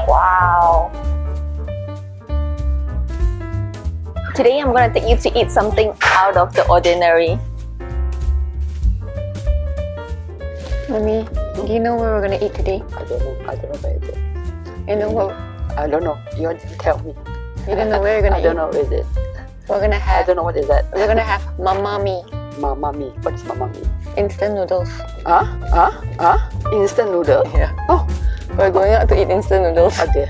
Wow. Today I'm gonna take you to eat something out of the ordinary. Mommy, do you know where we're gonna eat today? I don't know where is it. You know what? I don't know. You tell me. You don't know where we're gonna I eat? don't know where is it. We're gonna I have. don't know what is that. We're gonna have MAMA Mee, MAMA Mee. What is MAMA Mee? instant noodles. Instant noodle? Yeah. Oh, We're going out to eat instant noodles. okay.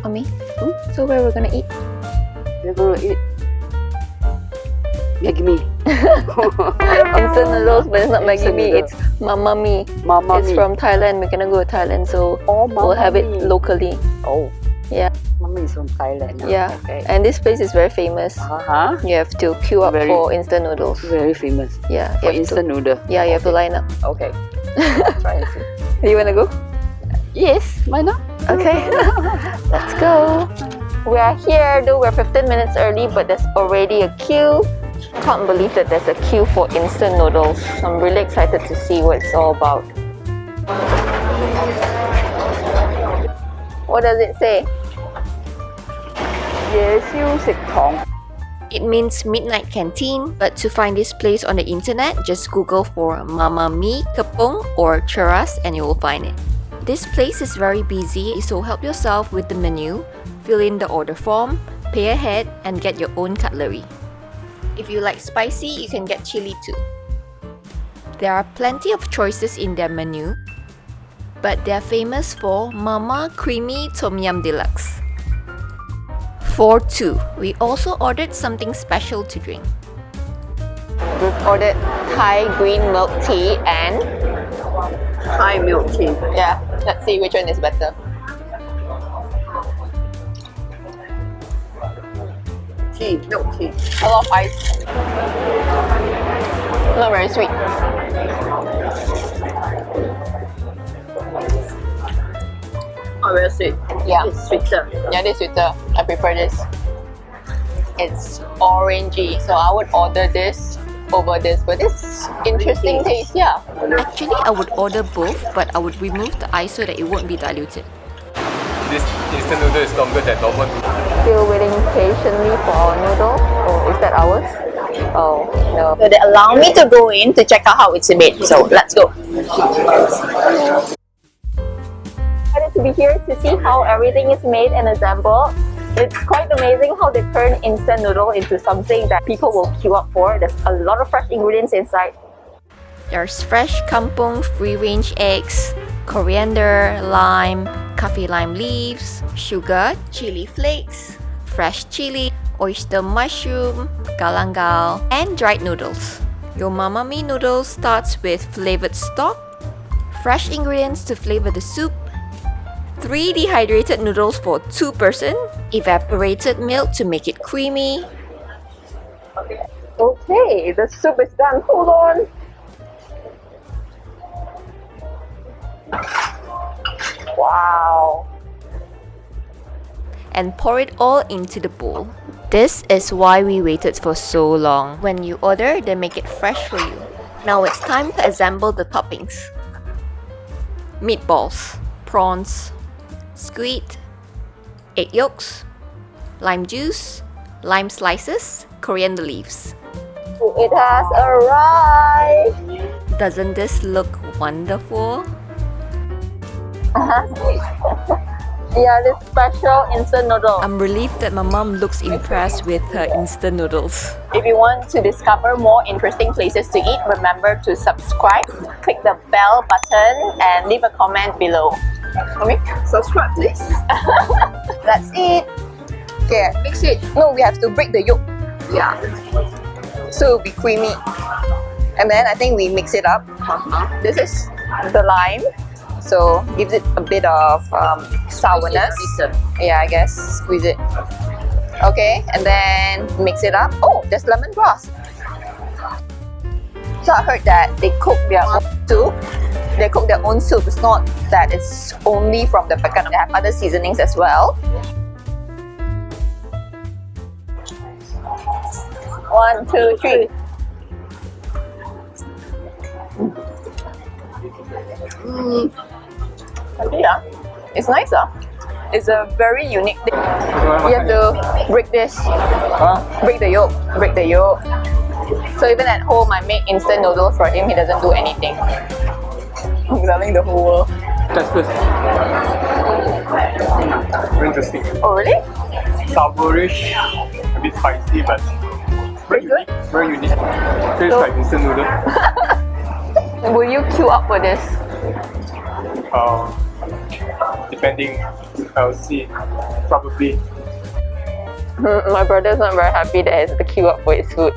Mommy, so where we're gonna eat? We're going to eat Maggi Mee. Instant noodles, but it's not Maggi Instant Mee. noodle. It's MAMA Mee. MAMA It's Mee. from Thailand. We're gonna go to Thailand, so Oh, we'll have it Mee. locally. Oh. Yeah. MAMA Mee is from Thailand. Yeah. Okay. And this place is very famous. Uh-huh. You have to queue up Very- for instant noodles. Very famous. Yeah. For You have instant noodle. to, yeah, you have to line up. Okay. Try and see. Do you wanna go? Yes, why not? Okay. Let's go. We are here, though we're 15 minutes early, but there's already a queue. Can't believe that there's a queue for instant noodles. I'm really excited to see what it's all about. What does it say? 夜宵食堂. It means midnight canteen, but to find this place on the internet, just Google for MAMA Mee, Kepong or Cheras and you will find it. This place is very busy, so help yourself with the menu, fill in the order form, pay ahead and get your own cutlery. If you like spicy, you can get chili too. There are plenty of choices in their menu, but they're famous for Mama Creamy Tom Yum Deluxe. For two, we also ordered something special to drink. We've ordered Thai green milk tea and Thai milk tea. yeah, let's see which one is better. Tea, milk tea. A lot of ice. Not very sweet. Oh, very sweet. Yeah. It's sweeter. Yeah, this is sweeter. I prefer this. It's orangey, so I would order this over this, but it's interesting taste, yeah. Actually, I would order both, but I would remove the ice so that it won't be diluted. This instant noodle is longer than normal noodle. Still waiting patiently for our noodle. Oh, is that ours? Oh, no. So they allow me to go in to check out how it's made. So let's go. Excited to be here to see how everything is made and assembled. It's quite amazing how they turn instant noodle into something that people will queue up for. There's a lot of fresh ingredients inside. There's fresh kampung free-range eggs, coriander, lime, kaffir lime leaves, sugar, chili flakes, fresh chili, oyster mushroom, galangal, and dried noodles. Your MAMA Mee noodles starts with flavored stock, fresh ingredients to flavor the soup, 3 dehydrated noodles for 2 person, evaporated milk to make it creamy. Okay, the soup is done. Hold on. Wow. And pour it all into the bowl. This is why we waited for so long. When you order, they make it fresh for you. Now it's time to assemble the toppings. Meatballs, prawns, squid, egg yolks, lime juice, lime slices, coriander leaves. It has arrived! Doesn't this look wonderful? Yeah, this special instant noodle. I'm relieved that my mom looks impressed with her instant noodles. If you want to discover more interesting places to eat, remember to subscribe, click the bell button and leave a comment below. Okay, Subscribe, please. that's it. Okay, mix it. No, we have to break the yolk. Yeah. So it'll be creamy. And then I think we mix it up. This is the lime. So gives it a bit of sourness. Yeah, I guess. Squeeze it. Okay, and then mix it up. Oh, there's lemongrass. So I heard that they cook their own soup. They cook their own soup. It's not that it's only from the packet. They have other seasonings as well. 1, 2, 3. Tapi ya, It's nice. It's a very unique thing. You have to break this. Huh? Break the yolk. Break the yolk. So even at home, I make instant noodles for him. He doesn't do anything. I'm selling the whole world. That's good. Very interesting. Oh really? Sourish, a bit spicy, but Very good. Very unique. Tastes So- like instant noodle. Will you queue up for this? Depending, I'll see. Probably. My brother's not very happy that he has to queue up for his food.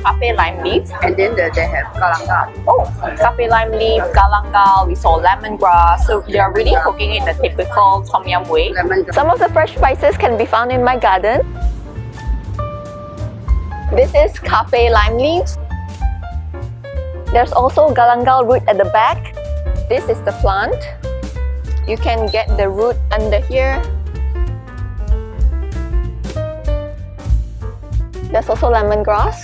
Cafe lime leaf. And then they have galangal. Oh, cafe lime leaf, galangal. We saw lemongrass. So they are really cooking it the typical tom yum way. Lemongrass. Some of the fresh spices can be found in my garden. This is cafe lime leaves. There's also galangal root at the back. This is the plant. You can get the root under here. There's also lemongrass.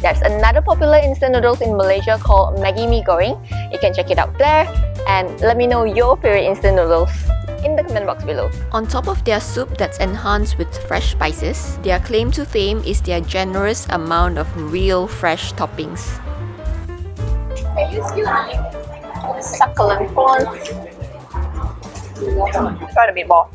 There's another popular instant noodles in Malaysia called MAMA Mee goreng. You can check it out there and let me know your favorite instant noodles in the comment box below. On top of their soup that's enhanced with fresh spices, their claim to fame is their generous amount of real fresh toppings. Can you excuse me? Succulent prawn. Try the meatball.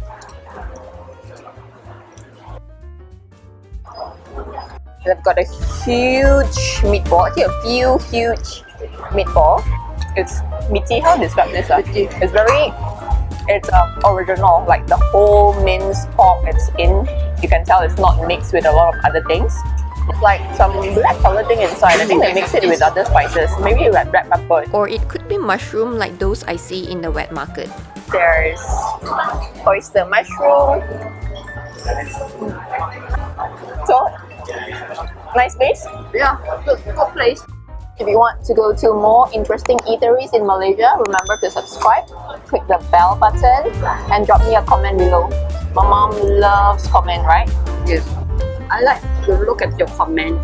They've got a huge meatball. Actually, a few huge meatball. It's meaty. How to describe this? It's very. It's original. Like the whole minced pork it's in. You can tell it's not mixed with a lot of other things. It's like some black color thing inside. I think they mix it with other spices. Maybe red pepper. Or it could be mushroom like those I see in the wet market. There's oyster mushroom. So, nice place. Yeah, good place. If you want to go to more interesting eateries in Malaysia, remember to subscribe, click the bell button, and drop me a comment below. My mom loves comment, right? Yes. I like to look at your comments.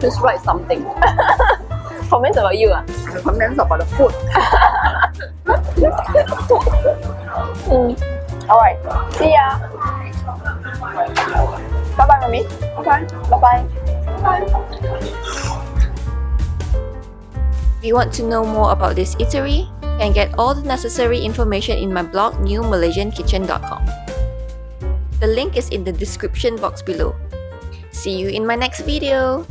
Just write something. Comments about you, ah? The comments about the food. Alright, see ya! Bye-bye, mommy. Okay. Bye-bye. Bye. If you want to know more about this eatery, you can get all the necessary information in my blog newmalaysiankitchen.com. The link is in the description box below. See you in my next video!